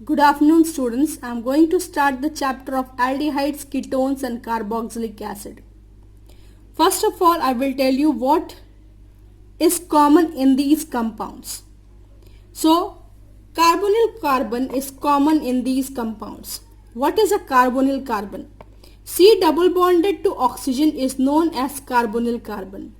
Good afternoon students. I am going to start the chapter of aldehydes, ketones and carboxylic acid. First of all, I will tell you what is common in these compounds. So, carbonyl carbon is common in these compounds. What is a carbonyl carbon? C double bonded to oxygen is known as carbonyl carbon.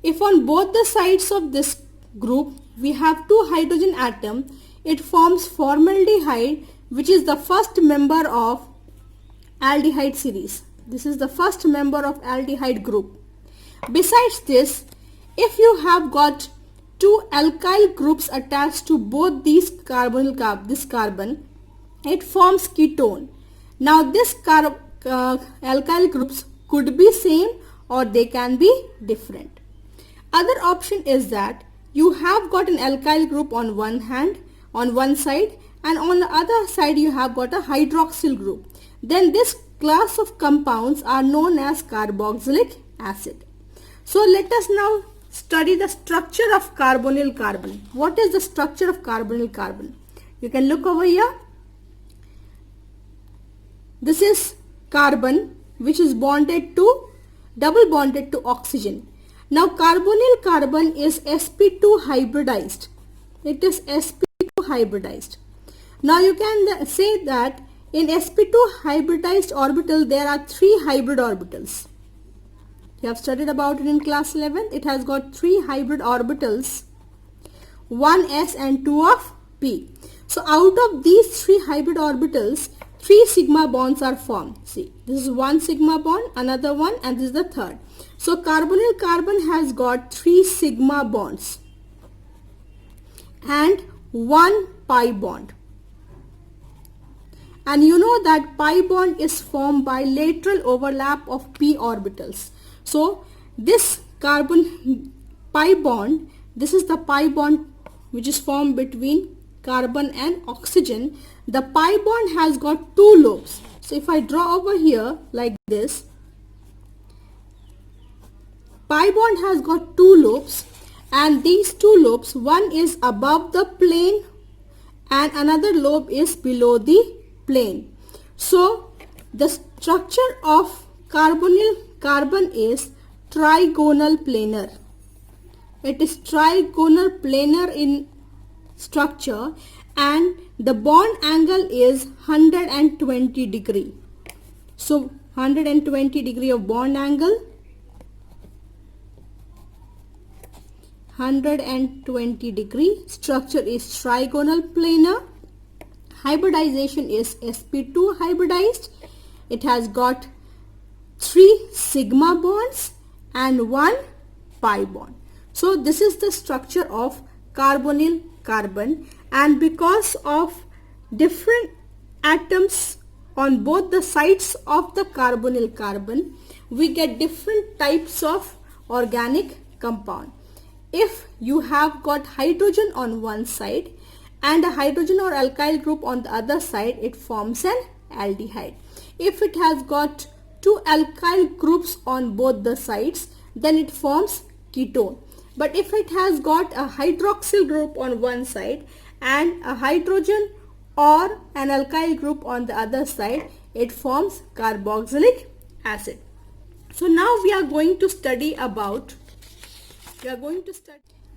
If on both the sides of this group we have two hydrogen atoms, it forms formaldehyde, which is the first member of aldehyde series. This is the first member of aldehyde group. Besides this, if you have got two alkyl groups attached to both these carbon, it forms ketone. Now this alkyl groups could be same or they can be different. Other option is that you have got an alkyl group on one side, and on the other side you have got a hydroxyl group. Then this class of compounds are known as carboxylic acid. So let us now study the structure of carbonyl carbon. What is the structure of carbonyl carbon? You can look over here. This is carbon which is double bonded to oxygen. Now carbonyl carbon is sp2 hybridized. It is sp2 hybridized. Now you can say that in sp2 hybridized orbital there are three hybrid orbitals. You have studied about it in class 11. It has got three hybrid orbitals, 1s and 2 of p. So out of these three hybrid orbitals, 3 sigma bonds are formed. See, this is one sigma bond, another one, and this is the third. So carbonyl carbon has got 3 sigma bonds and 1 pi bond. And you know that pi bond is formed by lateral overlap of p orbitals. So this carbon pi bond, this is the pi bond which is formed between carbon and oxygen. The pi bond has got two lobes. So if I draw over here like this, pi bond has got two lobes, and these two lobes, one is above the plane and another lobe is below the plane. So the structure of carbonyl carbon is trigonal planar. It is trigonal planar in structure, and the bond angle is 120 degree. So 120 degree of bond angle, 120 degree. Structure is trigonal planar. Hybridization is sp2 hybridized. It has got 3 sigma bonds and 1 pi bond. So this is the structure of carbonyl carbon, and because of different atoms on both the sides of the carbonyl carbon, we get different types of organic compound. If you have got hydrogen on one side and a hydrogen or alkyl group on the other side, it forms an aldehyde. If it has got two alkyl groups on both the sides, then it forms ketone. But if it has got a hydroxyl group on one side and a hydrogen or an alkyl group on the other side, it forms carboxylic acid. So now we are going to study about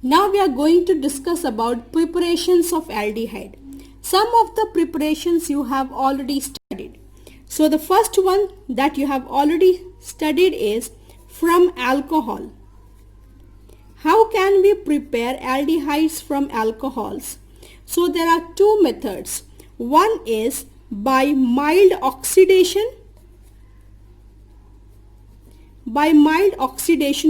Now we are going to discuss about preparations of aldehyde. Some of the preparations you have already studied. So the first one that you have already studied is from alcohol. How can we prepare aldehydes from alcohols? So there are two methods. One is by mild oxidation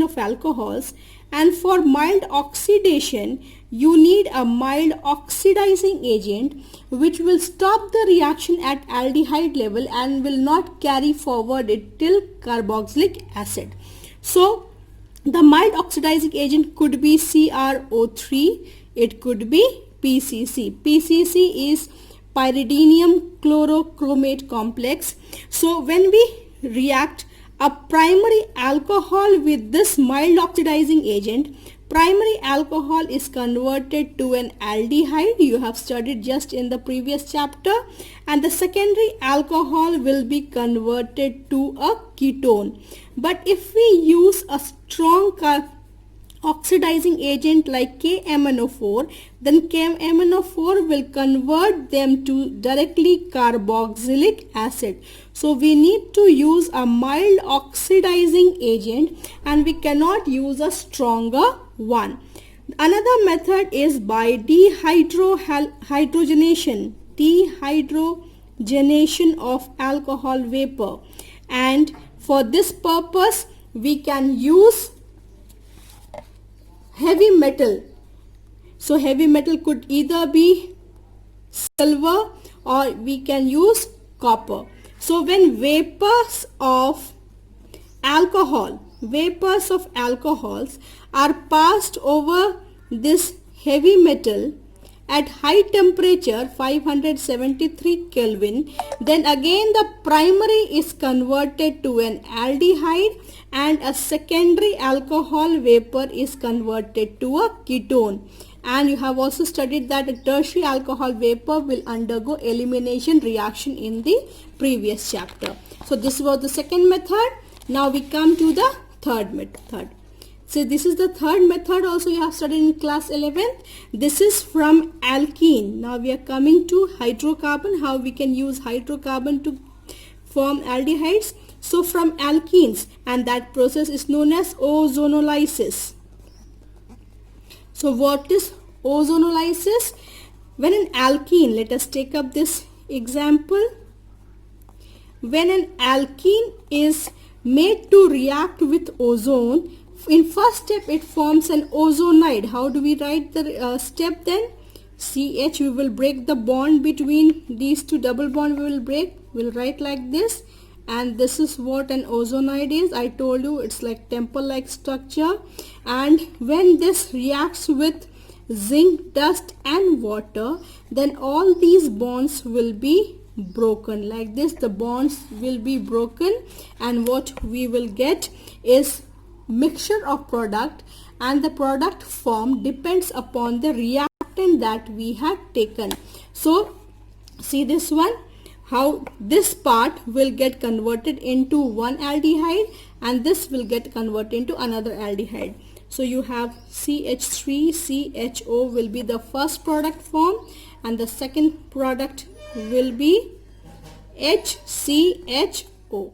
of alcohols, and for mild oxidation you need a mild oxidizing agent which will stop the reaction at aldehyde level and will not carry forward it till carboxylic acid. So the mild oxidizing agent could be CrO3, it could be PCC. PCC is pyridinium chlorochromate complex. So when we react a primary alcohol with this mild oxidizing agent, primary alcohol is converted to an aldehyde. You have studied just in the previous chapter. And the secondary alcohol will be converted to a ketone. But if we use a strong oxidizing agent like KMnO4, then KMnO4 will convert them to directly carboxylic acid. So we need to use a mild oxidizing agent and we cannot use a stronger one. Another method is by dehydrogenation of alcohol vapor, and for this purpose we can use heavy metal. So heavy metal could either be silver or we can use copper. So when vapors of alcohols are passed over this heavy metal at high temperature 573 Kelvin, then again the primary is converted to an aldehyde and a secondary alcohol vapor is converted to a ketone. And you have also studied that a tertiary alcohol vapor will undergo elimination reaction in the previous chapter. So this was the second method. Now we come to the third method. So this is the third method also you have studied in class 11th. This is from alkene. Now we are coming to hydrocarbon, how we can use hydrocarbon to form aldehydes. So from alkenes, and that process is known as ozonolysis. So what is ozonolysis? When an alkene, let us take up this example. When an alkene is made to react with ozone, in first step it forms an ozonide. How do we write the step then? CH, we will break the bond between these two, double bond we will break. We'll write like this. And this is what an ozonide is. I told you it's like temple like structure. And when this reacts with zinc, dust and water, then all these bonds will be broken. Like this, the bonds will be broken, and what we will get is mixture of product, and the product form depends upon the reactant that we had taken. So see this one, how this part will get converted into one aldehyde and this will get converted into another aldehyde. So you have CH3CHO will be the first product form, and the second product will be HCHO.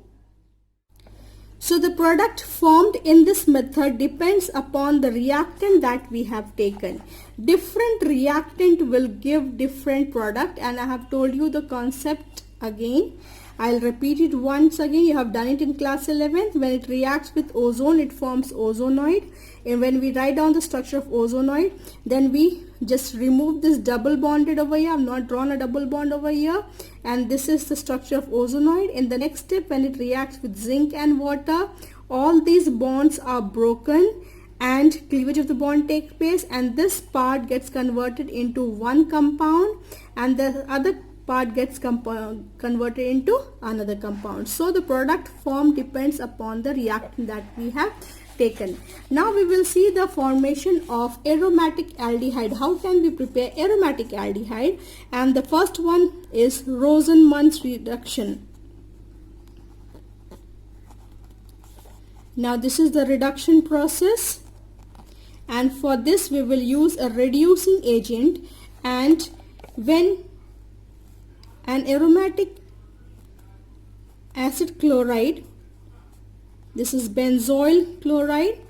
So the product formed in this method depends upon the reactant that we have taken. Different reactant will give different product, and I have told you the concept again. I'll repeat it once again. You have done it in class 11th. When it reacts with ozone, it forms ozonoid. And when we write down the structure of ozonoid, then we just remove this double bonded over here. I've not drawn a double bond over here. And this is the structure of ozonoid. In the next step, when it reacts with zinc and water, all these bonds are broken and cleavage of the bond takes place, and this part gets converted into one compound and the other part gets converted into another compound. So the product form depends upon the reactant that we have taken. Now we will see the formation of aromatic aldehyde. How can we prepare aromatic aldehyde? And the first one is Rosenmund's reduction. Now this is the reduction process, and for this we will use a reducing agent. And when an aromatic acid chloride, this is benzoyl chloride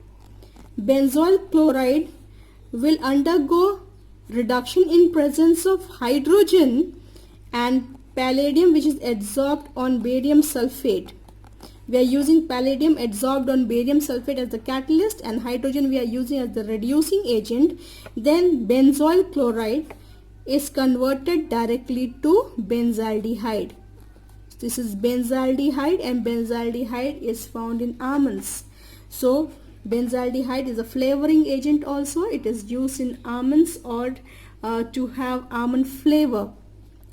will undergo reduction in presence of hydrogen and palladium, which is adsorbed on barium sulfate. We are using palladium adsorbed on barium sulfate as the catalyst, and hydrogen we are using as the reducing agent. Then benzoyl chloride is converted directly to benzaldehyde. This is benzaldehyde, and benzaldehyde is found in almonds. So benzaldehyde is a flavoring agent also. It is used in almonds or to have almond flavor.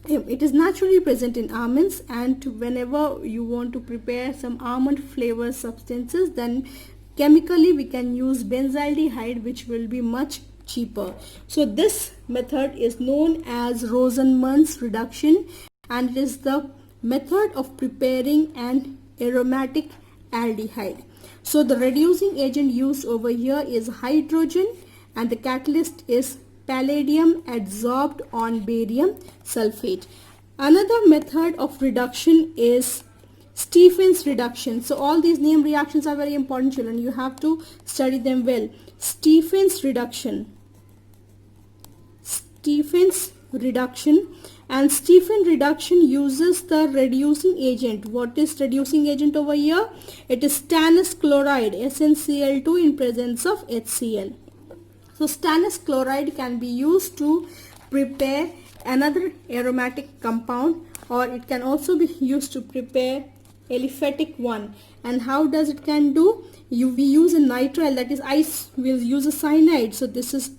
It is naturally present in almonds, and whenever you want to prepare some almond flavor substances, then chemically we can use benzaldehyde, which will be much cheaper. So this method is known as Rosenmann's reduction, and it is the method of preparing an aromatic aldehyde. So the reducing agent used over here is hydrogen, and the catalyst is palladium adsorbed on barium sulfate. Another method of reduction is Stephen's reduction. So all these name reactions are very important, children. You have to study them well. Stephen's reduction. Stephen's reduction. And Stephen reduction uses the reducing agent. What is reducing agent over here? It is stannous chloride, SnCl2, in presence of HCl. So stannous chloride can be used to prepare another aromatic compound, or it can also be used to prepare aliphatic one. And how does it can do? We use a nitrile, that is we'll use a cyanide. So this is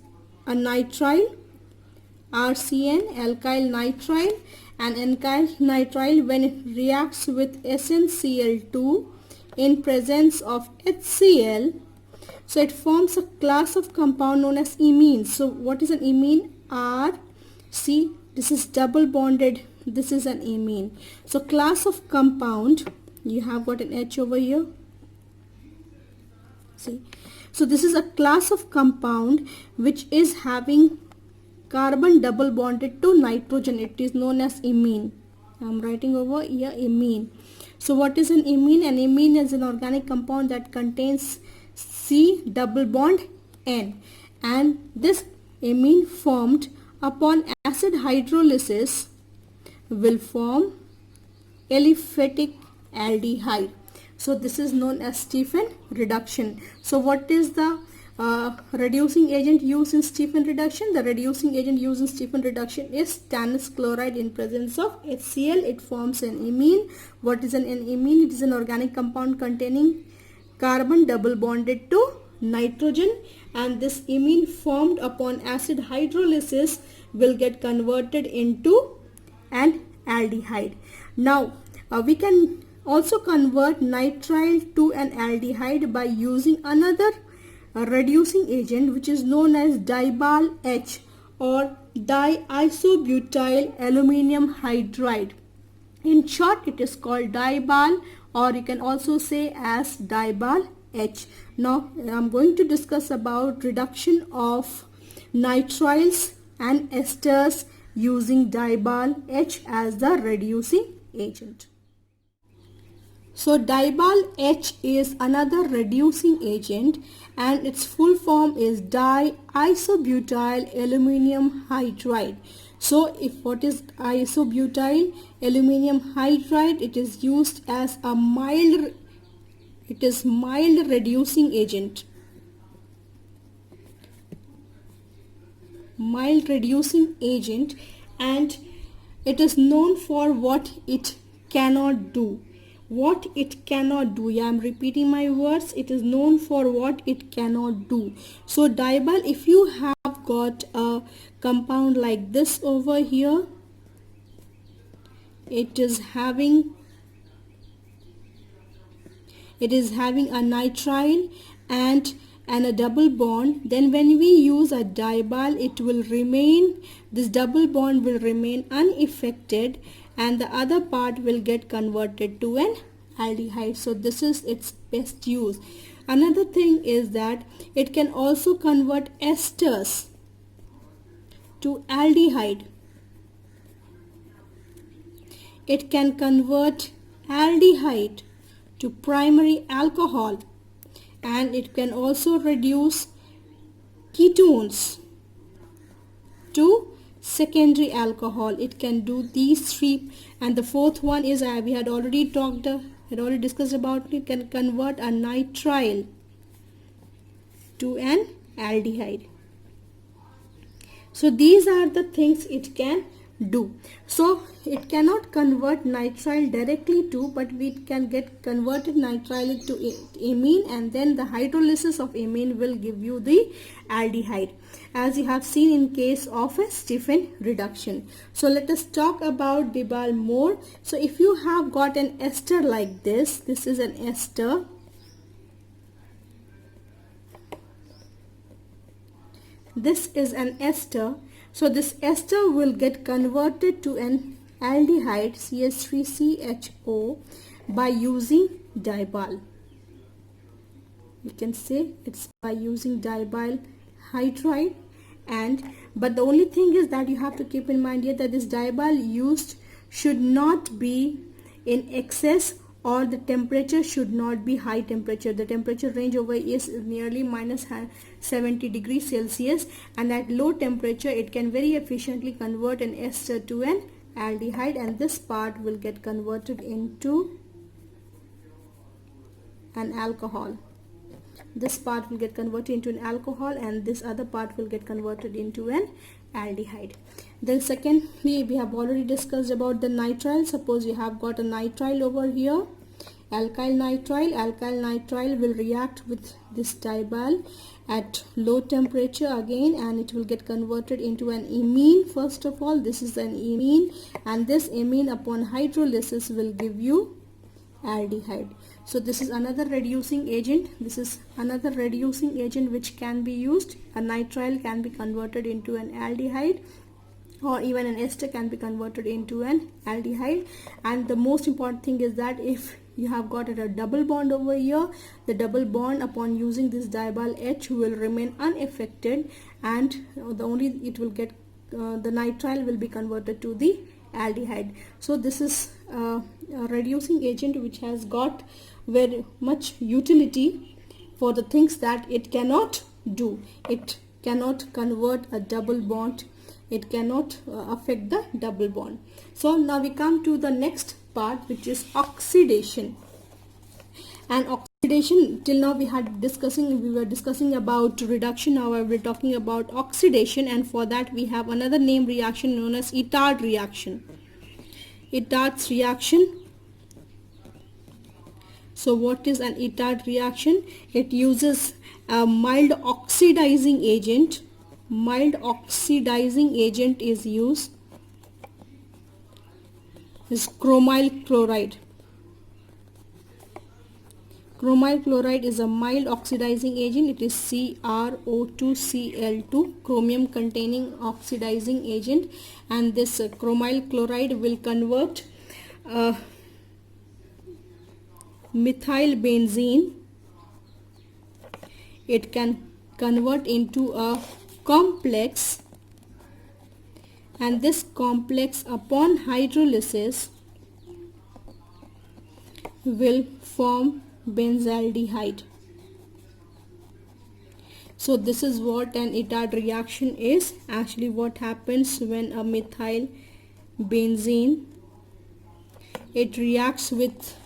a nitrile, RCN, alkyl nitrile, and alkyl nitrile, when it reacts with SnCl2 in presence of HCl, so it forms a class of compound known as imine. So what is an imine? See, this is double bonded, this is an imine. So class of compound, you have got an H over here. See, so this is a class of compound which is having carbon double bonded to nitrogen. It is known as imine. I'm writing over here imine. So what is an imine? An imine is an organic compound that contains C double bond N, and this imine formed upon acid hydrolysis will form aliphatic aldehyde. So this is known as Stephen reduction. So what is the reducing agent used in Stephen reduction? The reducing agent used in Stephen reduction is stannous chloride in presence of HCl. It forms an imine. What is an imine? It is an organic compound containing carbon double bonded to nitrogen, and this imine formed upon acid hydrolysis will get converted into an aldehyde. Now we can also convert nitrile to an aldehyde by using another reducing agent, which is known as Dibal H, or diisobutyl aluminium hydride. In short, it is called Dibal, or you can also say as Dibal H. Now I'm going to discuss about reduction of nitriles and esters using Dibal H as the reducing agent. So Dibal H is another reducing agent, and its full form is diisobutyl aluminium hydride. So what is isobutyl aluminium hydride? It is used as a mild reducing agent. Mild reducing agent, and it is known for what it cannot do. What it cannot do. Yeah, I'm repeating my words. It is known for what it cannot do. So Dibal, if you have got a compound like this over here, it is having a nitrile and a double bond. Then when we use a Dibal, it will remain, this double bond will remain unaffected, and the other part will get converted to an aldehyde. So this is its best use. Another thing is that it can also convert esters to aldehyde. It can convert aldehyde to primary alcohol, and it can also reduce ketones to secondary alcohol. It can do these three, and the fourth one is we had already discussed about it. Can convert a nitrile to an aldehyde. So these are the things it can do. So it cannot convert nitrile directly to, but we can get converted nitrile to amine, and then the hydrolysis of amine will give you the aldehyde, as you have seen in case of a Stephen reduction. So let us talk about Dibal more. So if you have got an ester like this is an ester, this is an ester. So this ester will get converted to an aldehyde CH3CHO by using dibyl. You can say it's by using dibyl hydride. But the only thing is that you have to keep in mind here that this dibyl used should not be in excess, or the temperature should not be high temperature. The temperature range over is nearly minus 70 degrees Celsius, and at low temperature it can very efficiently convert an ester to an aldehyde, and this part will get converted into an alcohol. This part will get converted into an alcohol, and this other part will get converted into an aldehyde. Then secondly, we have already discussed about the nitrile. Suppose you have got a nitrile over here, alkyl nitrile. Alkyl nitrile will react with this dibyl at low temperature again, and it will get converted into an imine. First of all, this is an imine, and this imine upon hydrolysis will give you aldehyde. So this is another reducing agent. This is another reducing agent which can be used. A nitrile can be converted into an aldehyde, or even an ester can be converted into an aldehyde. And the most important thing is that if you have got a double bond over here, the double bond upon using this dibyl H will remain unaffected, and it will get the nitrile will be converted to the aldehyde. So this is a reducing agent which has got very much utility for the things that it cannot do. It cannot convert a double bond. It cannot affect the double bond. So now we come to the next part, which is oxidation. And oxidation, till now we were discussing about reduction. Now we're talking about oxidation, and for that we have another name reaction known as Itard reaction. Itard's reaction. So what is an Itard reaction? It uses a mild oxidizing agent. Mild oxidizing agent is used. Is chromyl chloride. Chromyl chloride is a mild oxidizing agent. It is CrO2Cl2, chromium containing oxidizing agent, and this chromyl chloride will convert methyl benzene. It can convert into a complex, and this complex upon hydrolysis will form benzaldehyde. So this is what an Itard reaction is. Actually what happens when a methyl benzene, it reacts with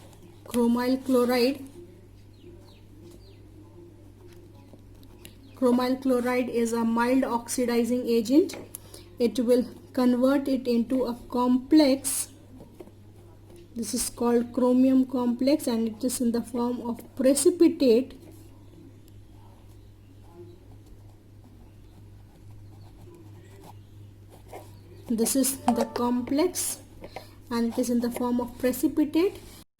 chromyl chloride. Chromyl chloride is a mild oxidizing agent. It will convert it into a complex. This is called chromium complex, and it is in the form of precipitate. This is the complex, and it is in the form of precipitate,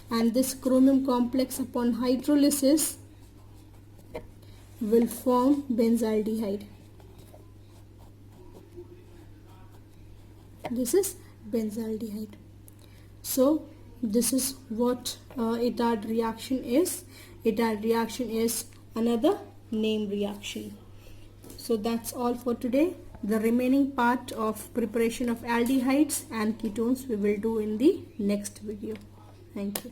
and this chromium complex upon hydrolysis will form benzaldehyde. This is benzaldehyde. So this is what Itard reaction is. Itard reaction is another name reaction. So that's all for today. The remaining part of preparation of aldehydes and ketones we will do in the next video. Thank you.